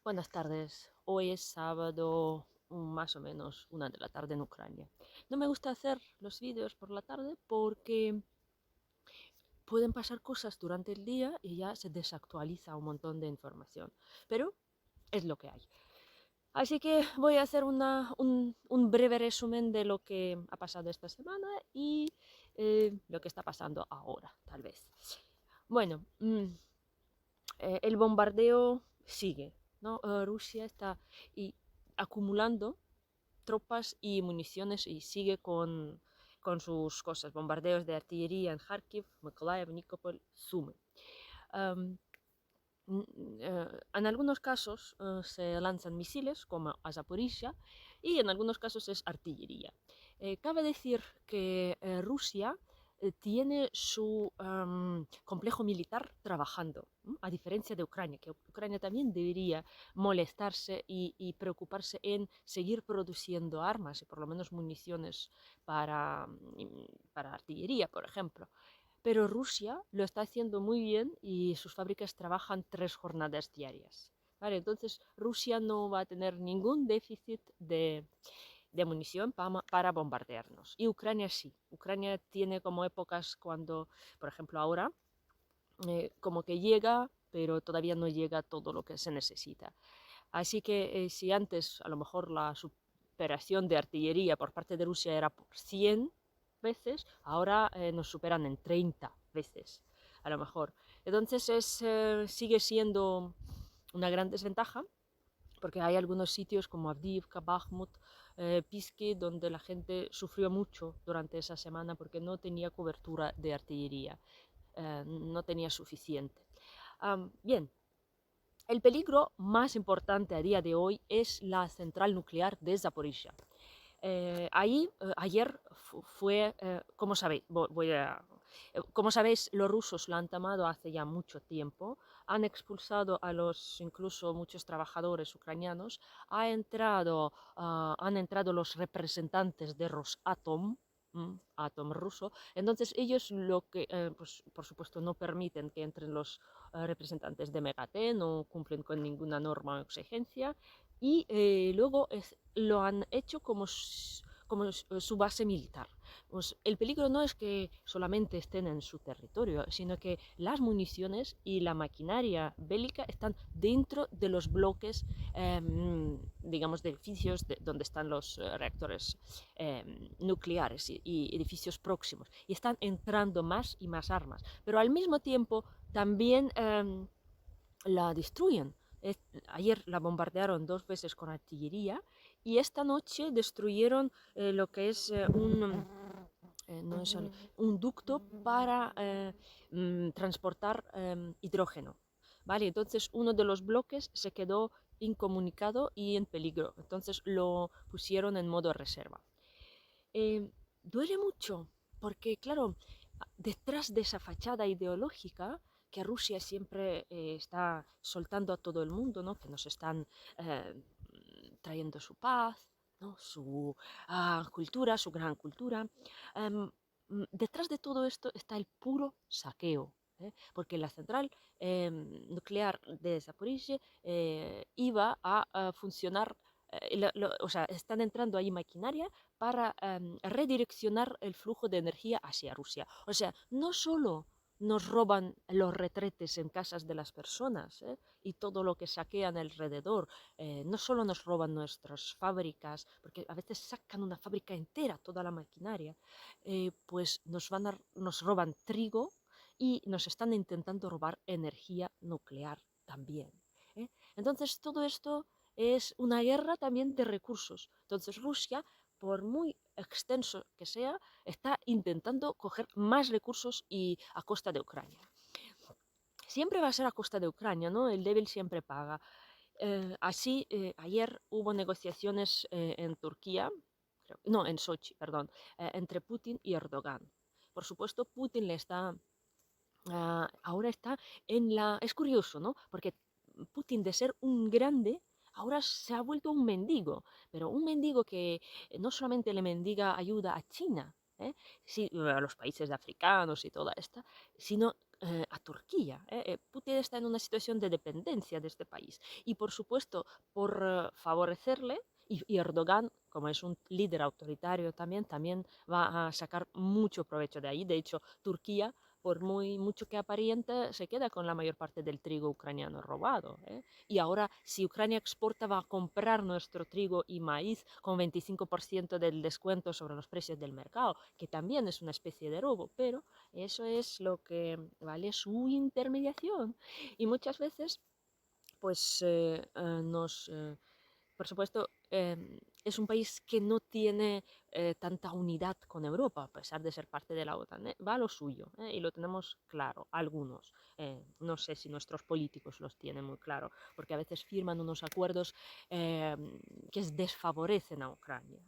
Buenas tardes. Hoy es sábado, más o menos 1 de la tarde en Ucrania. No me gusta hacer los vídeos por la tarde porque pueden pasar cosas durante el día y ya se desactualiza un montón de información. Pero es lo que hay. Así que voy a hacer un breve resumen de lo que ha pasado esta semana y lo que está pasando ahora, tal vez. Bueno, el bombardeo sigue, ¿no? Rusia está acumulando tropas y municiones y sigue con sus cosas, bombardeos de artillería en Kharkiv, Mykolaiv, Nikopol, Sumy. Um, en algunos casos se lanzan misiles, como a Zaporizhia, y en algunos casos es artillería. Cabe decir que Rusia tiene su complejo militar trabajando, a diferencia de Ucrania, que Ucrania también debería molestarse y preocuparse en seguir produciendo armas y por lo menos municiones para artillería, por ejemplo. Pero Rusia lo está haciendo muy bien y sus fábricas trabajan 3 jornadas diarias. ¿Vale? Entonces Rusia no va a tener ningún déficit de munición para bombardearnos. Y Ucrania sí. Ucrania tiene como épocas cuando, por ejemplo, ahora, como que llega, pero todavía no llega todo lo que se necesita. Así que si antes a lo mejor la superación de artillería por parte de Rusia era por 100 veces, ahora nos superan en 30 veces, a lo mejor. Entonces sigue siendo una gran desventaja, porque hay algunos sitios como Avdiivka, Bakhmut, Piski, donde la gente sufrió mucho durante esa semana porque no tenía cobertura de artillería, no tenía suficiente. Bien, el peligro más importante a día de hoy es la central nuclear de Zaporizhia. Ayer fue, como sabéis, como sabéis, los rusos lo han tomado hace ya mucho tiempo, han expulsado a los, incluso muchos trabajadores ucranianos, han entrado los representantes de Rosatom, Atom ruso. Entonces ellos pues, por supuesto no permiten que entren los representantes de MAGATE, no cumplen con ninguna norma o exigencia y luego lo han hecho como su base militar. Pues el peligro no es que solamente estén en su territorio, sino que las municiones y la maquinaria bélica están dentro de los bloques, digamos, de edificios donde están los reactores nucleares y edificios próximos. Y están entrando más y más armas. Pero al mismo tiempo también la destruyen. Ayer la bombardearon 2 veces con artillería y esta noche destruyeron lo que es no es un ducto para transportar hidrógeno. ¿Vale? Entonces uno de los bloques se quedó incomunicado y en peligro. Entonces lo pusieron en modo reserva. Duele mucho porque, claro, detrás de esa fachada ideológica que Rusia siempre está soltando a todo el mundo, ¿no? Que nos están trayendo su paz, ¿no? Su cultura, su gran cultura. Detrás de todo esto está el puro saqueo, porque la central nuclear de Zaporizhia iba a funcionar, o sea, están entrando ahí maquinaria para redireccionar el flujo de energía hacia Rusia. O sea, no solo nos roban los retretes en casas de las personas y todo lo que saquean alrededor, no solo nos roban nuestras fábricas, porque a veces sacan una fábrica entera, toda la maquinaria, pues nos roban trigo y nos están intentando robar energía nuclear también. Entonces, todo esto es una guerra también de recursos. Entonces, Rusia, por muy extenso que sea, está intentando coger más recursos y a costa de Ucrania. Siempre va a ser a costa de Ucrania, ¿no? El débil siempre paga. Ayer hubo negociaciones en Turquía, no, en Sochi, perdón, entre Putin y Erdogan. Por supuesto, Putin le está, ahora está en la... Es curioso, ¿no? Porque Putin, de ser un grande, ahora se ha vuelto un mendigo, pero un mendigo que no solamente le mendiga ayuda a China, sí, a los países africanos y toda esta, sino a Turquía. Putin está en una situación de dependencia de este país y, por supuesto, por favorecerle, y Erdogan, como es un líder autoritario también va a sacar mucho provecho de ahí. De hecho, Turquía, por mucho que aparente, se queda con la mayor parte del trigo ucraniano robado. Y ahora, si Ucrania exporta, va a comprar nuestro trigo y maíz con 25% del descuento sobre los precios del mercado, que también es una especie de robo, pero eso es lo que vale su intermediación. Y muchas veces, pues por supuesto, es un país que no tiene tanta unidad con Europa, a pesar de ser parte de la OTAN. Va a lo suyo, y lo tenemos claro, algunos. No sé si nuestros políticos los tienen muy claro, porque a veces firman unos acuerdos eh, que desfavorecen a Ucrania.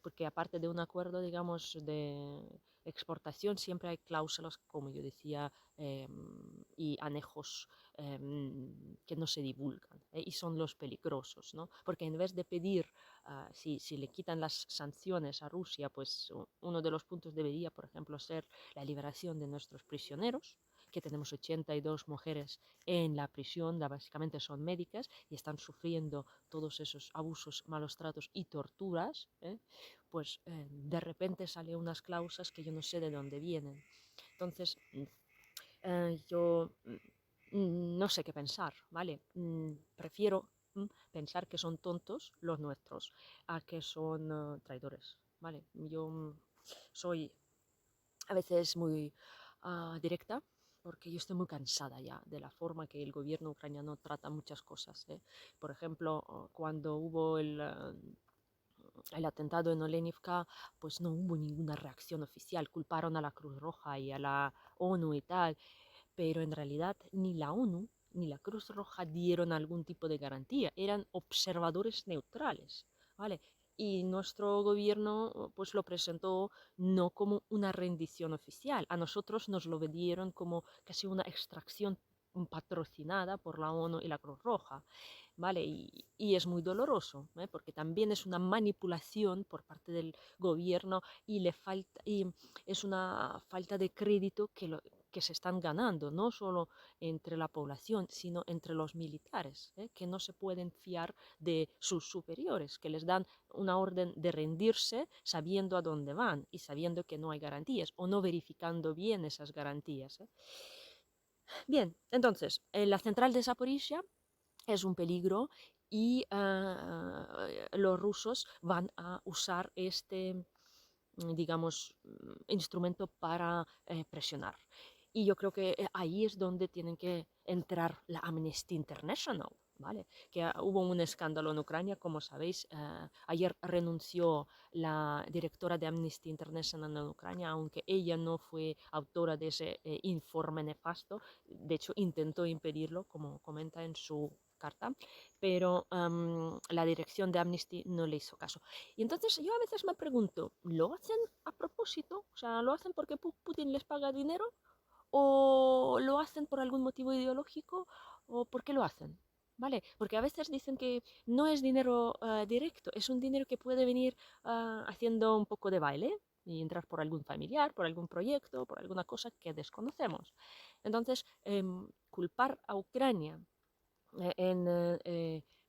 Porque aparte de un acuerdo, digamos, de exportación, siempre hay cláusulas, como yo decía, y anejos que no se divulgan, y son los peligrosos, ¿no? Porque en vez de pedir, si le quitan las sanciones a Rusia, pues uno de los puntos debería, por ejemplo, ser la liberación de nuestros prisioneros, que tenemos 82 mujeres en la prisión, básicamente son médicas y están sufriendo todos esos abusos, malos tratos y torturas. Pues de repente salen unas cláusulas que yo no sé de dónde vienen. Entonces, yo no sé qué pensar, ¿vale? Prefiero pensar que son tontos los nuestros a que son traidores, ¿vale? Yo soy a veces muy directa porque yo estoy muy cansada ya de la forma que el gobierno ucraniano trata muchas cosas. Por ejemplo, cuando hubo el atentado en Olenivka, pues no hubo ninguna reacción oficial, culparon a la Cruz Roja y a la ONU y tal, pero en realidad ni la ONU ni la Cruz Roja dieron algún tipo de garantía, eran observadores neutrales, ¿vale? Y nuestro gobierno pues lo presentó no como una rendición oficial, a nosotros nos lo vendieron como casi una extracción patrocinada por la ONU y la Cruz Roja, ¿vale? Y es muy doloroso, porque también es una manipulación por parte del gobierno y es una falta de crédito que se están ganando, no solo entre la población, sino entre los militares, que no se pueden fiar de sus superiores, que les dan una orden de rendirse sabiendo a dónde van y sabiendo que no hay garantías o no verificando bien esas garantías. Bien, entonces, la central de Zaporizhia es un peligro y los rusos van a usar este, digamos, instrumento para presionar. Y yo creo que ahí es donde tienen que entrar la Amnesty International, ¿vale? Que hubo un escándalo en Ucrania, como sabéis, ayer renunció la directora de Amnesty International en Ucrania, aunque ella no fue autora de ese informe nefasto, de hecho intentó impedirlo, como comenta en su carta, pero la dirección de Amnesty no le hizo caso. Y entonces yo a veces me pregunto, ¿lo hacen a propósito? O sea, ¿lo hacen porque Putin les paga dinero? ¿O lo hacen por algún motivo ideológico? ¿O por qué lo hacen? ¿Vale? Porque a veces dicen que no es dinero directo, es un dinero que puede venir haciendo un poco de baile y entrar por algún familiar, por algún proyecto, por alguna cosa que desconocemos. Entonces, culpar a Ucrania en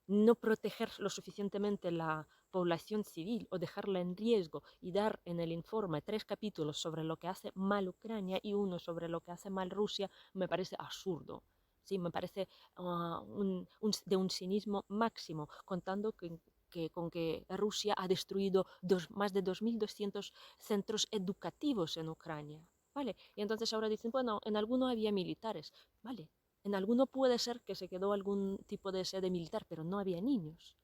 no proteger lo suficientemente la población civil o dejarla en riesgo y dar en el informe 3 capítulos sobre lo que hace mal Ucrania y uno sobre lo que hace mal Rusia, me parece absurdo. Sí, me parece de un cinismo máximo, contando con que Rusia ha destruido más de 2.200 centros educativos en Ucrania. ¿Vale? Y entonces ahora dicen, bueno, en alguno había militares. Vale, en alguno puede ser que se quedó algún tipo de sede militar, pero no había niños.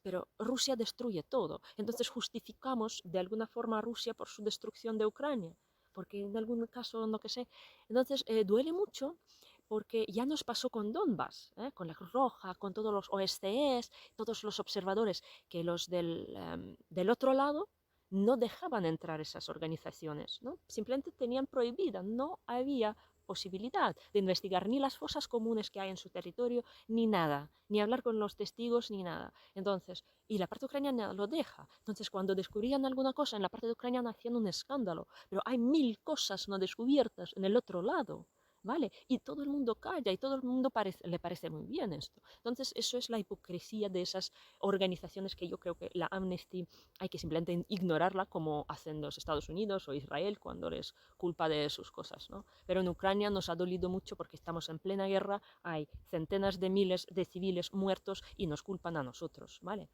Pero Rusia destruye todo. Entonces justificamos de alguna forma a Rusia por su destrucción de Ucrania, porque en algún caso, no que sé. Entonces duele mucho porque ya nos pasó con Donbass, con la Cruz Roja, con todos los OSCEs, todos los observadores, que los del otro lado no dejaban entrar esas organizaciones, ¿no? Simplemente tenían prohibida, no había posibilidad de investigar ni las fosas comunes que hay en su territorio, ni nada, ni hablar con los testigos, ni nada. Entonces, y la parte ucraniana lo deja. Entonces, cuando descubrían alguna cosa en la parte ucraniana hacían un escándalo, pero hay 1000 cosas no descubiertas en el otro lado. ¿vale? Y todo el mundo calla y todo el mundo le parece muy bien esto. Entonces, eso es la hipocresía de esas organizaciones que yo creo que la Amnesty hay que simplemente ignorarla como hacen los Estados Unidos o Israel cuando les culpa de sus cosas, ¿no? Pero en Ucrania nos ha dolido mucho porque estamos en plena guerra, hay centenas de miles de civiles muertos y nos culpan a nosotros, ¿vale?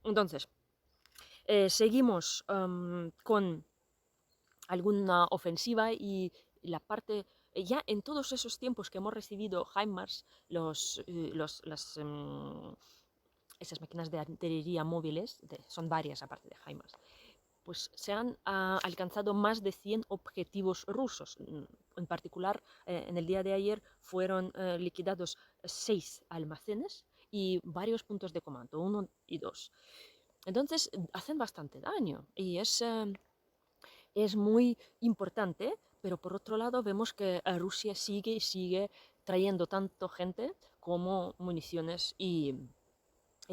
Entonces, seguimos con alguna ofensiva y la parte, ya en todos esos tiempos que hemos recibido HIMARS, esas máquinas de artillería móviles, son varias aparte de HIMARS, pues se han alcanzado más de 100 objetivos rusos. En particular, en el día de ayer fueron liquidados 6 almacenes y varios puntos de comando, 1 y 2. Entonces, hacen bastante daño y es muy importante, pero por otro lado vemos que Rusia sigue y sigue trayendo tanto gente como municiones y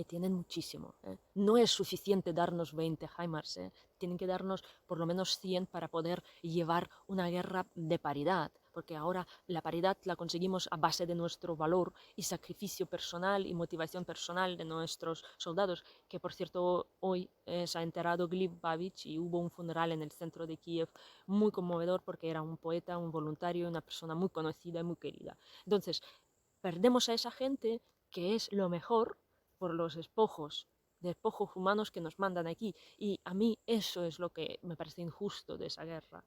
tienen muchísimo. No es suficiente darnos 20 HIMARS, tienen que darnos por lo menos 100 para poder llevar una guerra de paridad, porque ahora la paridad la conseguimos a base de nuestro valor y sacrificio personal y motivación personal de nuestros soldados, que por cierto hoy se ha enterado Gleb Babich y hubo un funeral en el centro de Kiev muy conmovedor porque era un poeta, un voluntario, una persona muy conocida y muy querida. Entonces, perdemos a esa gente que es lo mejor por los despojos humanos que nos mandan aquí. Y a mí eso es lo que me parece injusto de esa guerra.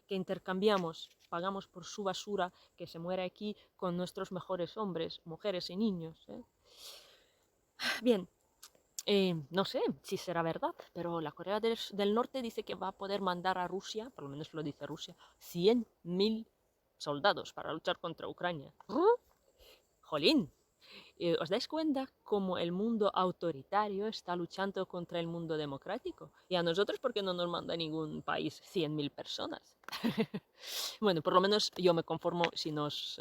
Que intercambiamos, pagamos por su basura que se muere aquí con nuestros mejores hombres, mujeres y niños. Bien, no sé si será verdad, pero la Corea del Norte dice que va a poder mandar a Rusia, por lo menos lo dice Rusia, 100.000 soldados para luchar contra Ucrania. Jolín, ¿os dais cuenta cómo el mundo autoritario está luchando contra el mundo democrático? Y a nosotros, ¿por qué no nos manda ningún país 100.000 personas? Bueno, por lo menos yo me conformo si nos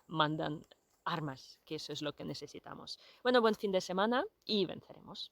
mandan armas, que eso es lo que necesitamos. Bueno, buen fin de semana y venceremos.